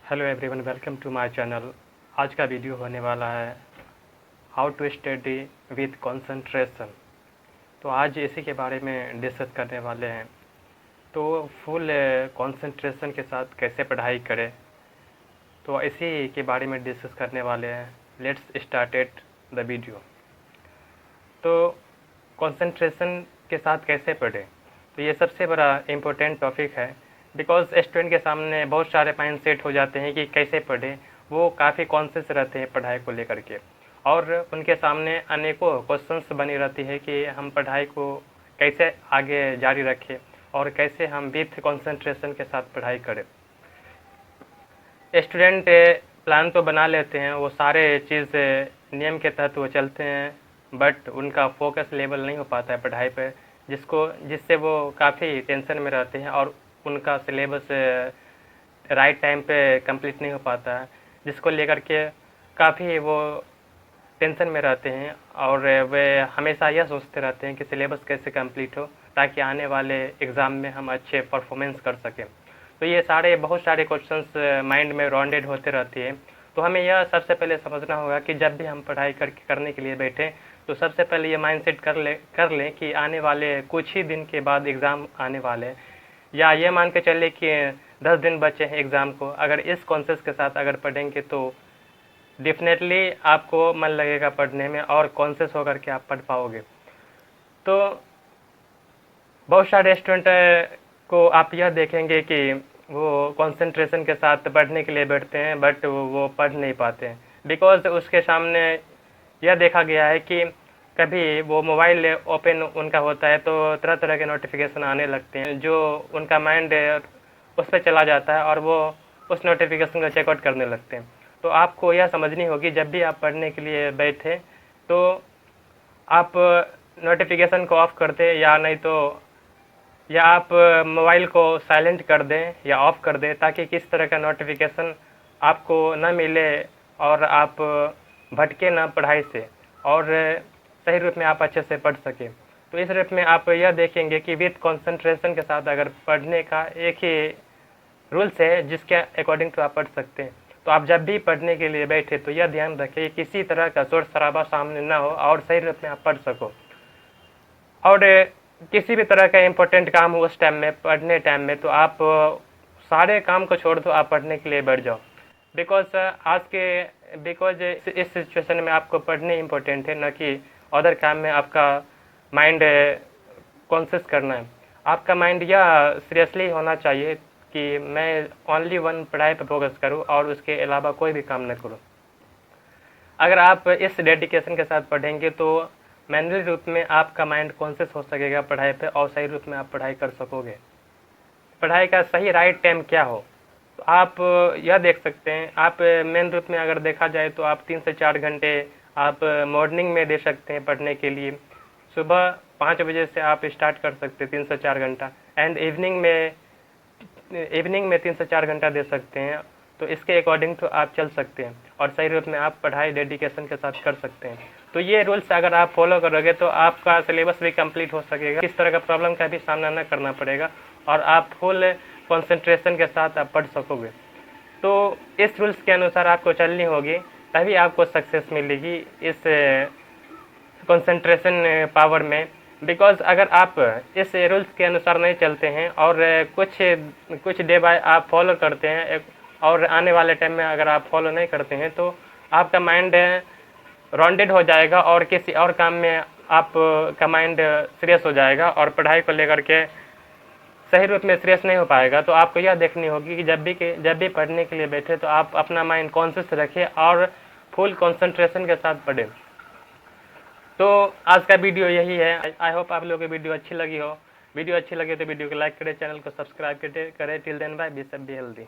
Hello everyone, welcome to my channel. आज का video होने वाला है how to study with concentration. तो आज इसी के बारे में डिस्कस करने वाले हैं। तो फुल कंसंट्रेशन के साथ कैसे पढ़ाई करें, तो इसी के बारे में डिस्कस करने वाले हैं। Let's start the video. तो कंसंट्रेशन के साथ कैसे पढ़ें, तो ये सबसे बड़ा इम्पोर्टेंट टॉपिक है। बिकॉज स्टूडेंट के सामने बहुत सारे माइंड सेट हो जाते हैं कि कैसे पढ़ें। वो काफ़ी कॉन्शियस रहते हैं पढ़ाई को लेकर के, और उनके सामने अनेकों क्वेश्चंस बनी रहती है कि हम पढ़ाई को कैसे आगे जारी रखें और कैसे हम विथ कंसंट्रेशन के साथ पढ़ाई करें। स्टूडेंट प्लान तो बना लेते हैं, वो सारे चीज़ नियम के तहत वो चलते हैं, बट उनका फोकस लेवल नहीं हो पाता है पढ़ाई पे, जिससे वो काफ़ी टेंशन में रहते हैं और उनका सिलेबस राइट टाइम पे कंप्लीट नहीं हो पाता है, जिसको लेकर के काफ़ी वो टेंशन में रहते हैं। और वे हमेशा यह सोचते रहते हैं कि सिलेबस कैसे कंप्लीट हो ताकि आने वाले एग्ज़ाम में हम अच्छे परफॉर्मेंस कर सकें। तो ये बहुत सारे क्वेश्चंस माइंड में राउंडेड होते रहती है। तो हमें यह सबसे पहले समझना होगा कि जब भी हम पढ़ाई करने के लिए बैठें, तो सबसे पहले ये माइंडसेट कर लें कि आने वाले कुछ ही दिन के बाद एग्ज़ाम आने वाले हैं, या ये मान के चले कि 10 दिन बचे हैं एग्ज़ाम को। अगर इस कॉन्सेप्ट के साथ अगर पढ़ेंगे तो डेफिनेटली आपको मन लगेगा पढ़ने में और कॉन्शियस होकर के आप पढ़ पाओगे। तो बहुत सारे स्टूडेंट को आप यह देखेंगे कि वो कंसंट्रेशन के साथ पढ़ने के लिए बैठते हैं, बट वो पढ़ नहीं पाते हैं। बिकॉज उसके सामने यह देखा गया है कि कभी वो मोबाइल ओपन उनका होता है तो तरह तरह के नोटिफिकेशन आने लगते हैं, जो उनका माइंड उस पर चला जाता है और वो उस नोटिफिकेशन को चेकआउट करने लगते हैं। तो आपको यह समझनी होगी, जब भी आप पढ़ने के लिए बैठे तो आप नोटिफिकेशन को ऑफ़ कर दें, या नहीं तो या आप मोबाइल को साइलेंट कर दें या ऑफ़ कर दें, ताकि किस तरह का नोटिफिकेशन आपको न मिले और आप भटके ना पढ़ाई से, और सही रूप में आप अच्छे से पढ़ सकें। तो इस रूप में आप यह देखेंगे कि विथ कंसंट्रेशन के साथ अगर पढ़ने का एक ही रूल्स है जिसके अकॉर्डिंग तो आप पढ़ सकते हैं। तो आप जब भी पढ़ने के लिए बैठे तो यह ध्यान रखें किसी तरह का शोर शराबा सामने ना हो और सही रूप में आप पढ़ सको। और किसी भी तरह का इम्पोर्टेंट काम हो उस टाइम में, पढ़ने टाइम में, तो आप सारे काम को छोड़ दो, आप पढ़ने के लिए बैठ जाओ। बिकॉज इस सिचुएशन में आपको पढ़ने इम्पोर्टेंट है, न कि अदर काम में आपका माइंड कॉन्शियस करना है। आपका माइंड यह सीरियसली होना चाहिए कि मैं ओनली वन पढ़ाई पर फोकस करूं और उसके अलावा कोई भी काम न करूं। अगर आप इस डेडिकेशन के साथ पढ़ेंगे तो मैनुअल रूप में आपका माइंड कॉन्शियस हो सकेगा पढ़ाई पे, और सही रूप में आप पढ़ाई कर सकोगे। पढ़ाई का सही राइट टाइम क्या हो, तो आप यह देख सकते हैं। आप मेन रूप में अगर देखा जाए तो आप 3 से 4 घंटे आप मॉर्निंग में दे सकते हैं पढ़ने के लिए। सुबह 5 बजे से आप स्टार्ट कर सकते हैं 3 से 4 घंटा, एंड इवनिंग में 3 से 4 घंटा दे सकते हैं। तो इसके अकॉर्डिंग तो आप चल सकते हैं और सही रूप में आप पढ़ाई डेडिकेशन के साथ कर सकते हैं। तो ये रूल्स अगर आप फॉलो करोगे तो आपका सिलेबस भी कंप्लीट हो सकेगा, किस तरह का प्रॉब्लम का भी सामना न करना पड़ेगा, और आप फुल कंसंट्रेशन के साथ आप पढ़ सकोगे। तो इस रूल्स के अनुसार आपको चलनी होगी, तभी आपको सक्सेस मिलेगी इस कंसंट्रेशन पावर में। बिकॉज अगर आप इस रूल्स के अनुसार नहीं चलते हैं और कुछ डे बाय आप फॉलो करते हैं, और आने वाले टाइम में अगर आप फॉलो नहीं करते हैं, तो आपका माइंड राउंडेड हो जाएगा और किसी और काम में आप का माइंड सीरियस हो जाएगा और पढ़ाई को लेकर के सही रूप में सीरियस नहीं हो पाएगा। तो आपको यह देखनी होगी कि जब भी पढ़ने के लिए बैठे तो आप अपना माइंड कॉन्शियस रखें और फुल कंसंट्रेशन के साथ पढ़ें। तो आज का वीडियो यही है। आई होप आप लोगों को वीडियो अच्छी लगी हो। वीडियो अच्छी लगी तो वीडियो को लाइक करें, चैनल को सब्सक्राइब करें। Till then bye, be safe, be healthy.